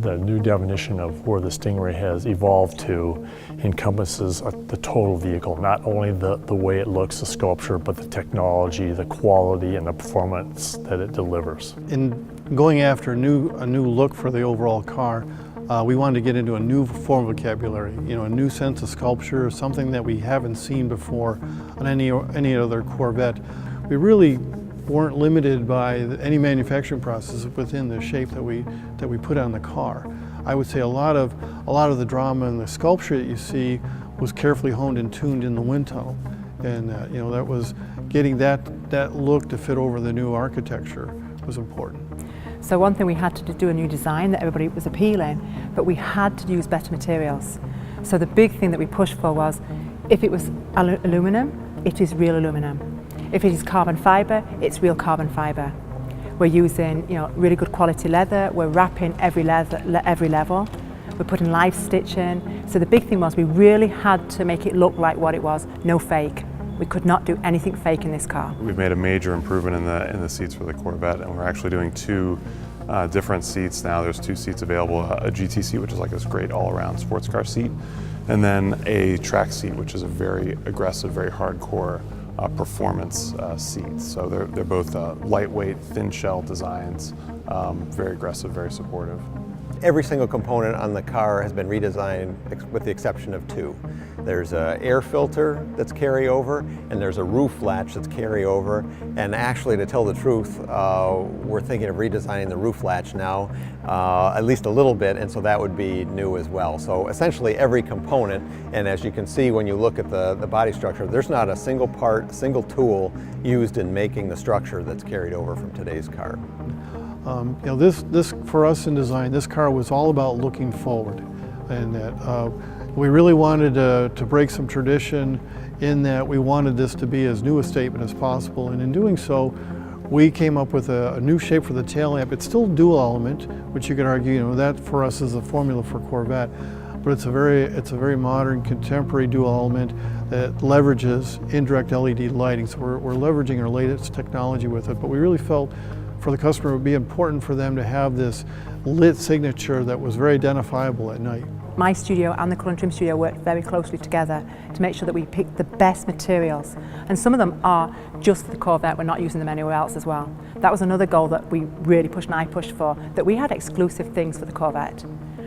the new definition of where the Stingray has evolved to encompasses the total vehicle, not only the way it looks, the sculpture, but the technology, the quality, and the performance that it delivers. In going after a new look for the overall car, we wanted to get into a new form of vocabulary, a new sense of sculpture, something that we haven't seen before on any other Corvette. We really weren't limited by any manufacturing process within the shape that we put on the car. I would say a lot of the drama and the sculpture that you see was carefully honed and tuned in the wind tunnel, and that was getting that look to fit over the new architecture was important. So one thing we had to do a new design that everybody was appealing, but we had to use better materials. So the big thing that we pushed for was, if it was aluminum, it is real aluminum. If it is carbon fibre, it's real carbon fibre. We're using really good quality leather. We're wrapping every level. We're putting live stitching. So the big thing was we really had to make it look like what it was, no fake. We could not do anything fake in this car. We've made a major improvement in the seats for the Corvette, and we're actually doing two different seats now. There's two seats available, a GT seat, which is like this great all-around sports car seat, and then a track seat, which is a very aggressive, very hardcore performance seats. So they're both lightweight, thin shell designs, very aggressive, very supportive. Every single component on the car has been redesigned with the exception of two. There's an air filter that's carryover, and there's a roof latch that's carryover. And actually, to tell the truth, we're thinking of redesigning the roof latch now, at least a little bit, and so that would be new as well. So essentially every component, and as you can see when you look at the body structure, there's not a single part, a single tool used in making the structure that's carried over from today's car. This for us in design, this car was all about looking forward, and that we really wanted to break some tradition in that we wanted this to be as new a statement as possible, and in doing so, we came up with a new shape for the tail lamp. It's still dual element, which you could argue, that for us is the formula for Corvette, but it's a very modern, contemporary dual element that leverages indirect LED lighting. So we're leveraging our latest technology with it, but we really felt for the customer it would be important for them to have this lit signature that was very identifiable at night. My studio and the Colour and Trim studio worked very closely together to make sure that we picked the best materials. And some of them are just for the Corvette, we're not using them anywhere else as well. That was another goal that we really pushed and I pushed for, that we had exclusive things for the Corvette.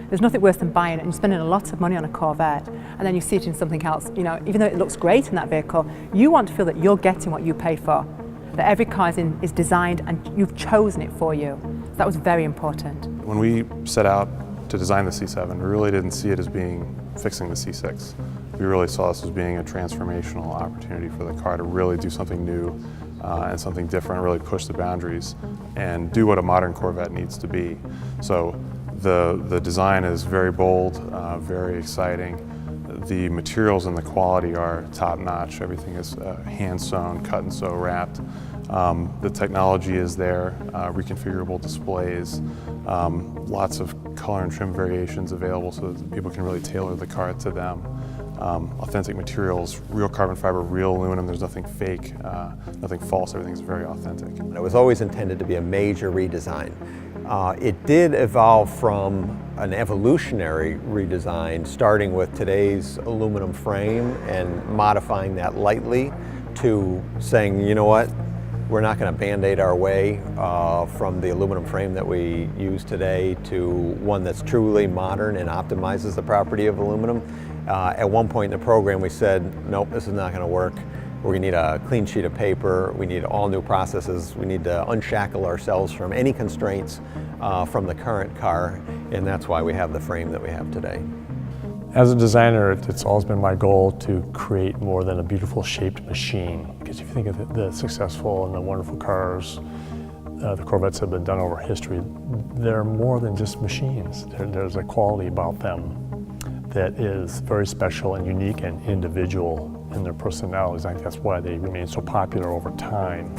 There's nothing worse than buying it and spending a lot of money on a Corvette and then you see it in something else. Even though it looks great in that vehicle, you want to feel that you're getting what you paid for. That every car is designed and you've chosen it for you. That was very important. When we set out to design the C7, we really didn't see it as fixing the C6. We really saw this as being a transformational opportunity for the car to really do something new and something different, really push the boundaries and do what a modern Corvette needs to be. So the design is very bold, very exciting. The materials and the quality are top-notch. Everything is hand-sewn, cut and sew wrapped. The technology is there, reconfigurable displays, lots of color and trim variations available so that people can really tailor the car to them. Authentic materials, real carbon fiber, real aluminum. There's nothing fake, nothing false. Everything's very authentic. It was always intended to be a major redesign. It did evolve from an evolutionary redesign, starting with today's aluminum frame and modifying that lightly, to saying, you know what, we're not going to band-aid our way from the aluminum frame that we use today to one that's truly modern and optimizes the property of aluminum. At one point in the program we said, nope, this is not going to work. We're going to need a clean sheet of paper, we need all new processes, we need to unshackle ourselves from any constraints from the current car, and that's why we have the frame that we have today. As a designer, it's always been my goal to create more than a beautiful shaped machine, because if you think of the successful and the wonderful cars the Corvettes have been done over history, they're more than just machines. There's a quality about them that is very special and unique and individual in their personalities. I think that's why they remain so popular over time.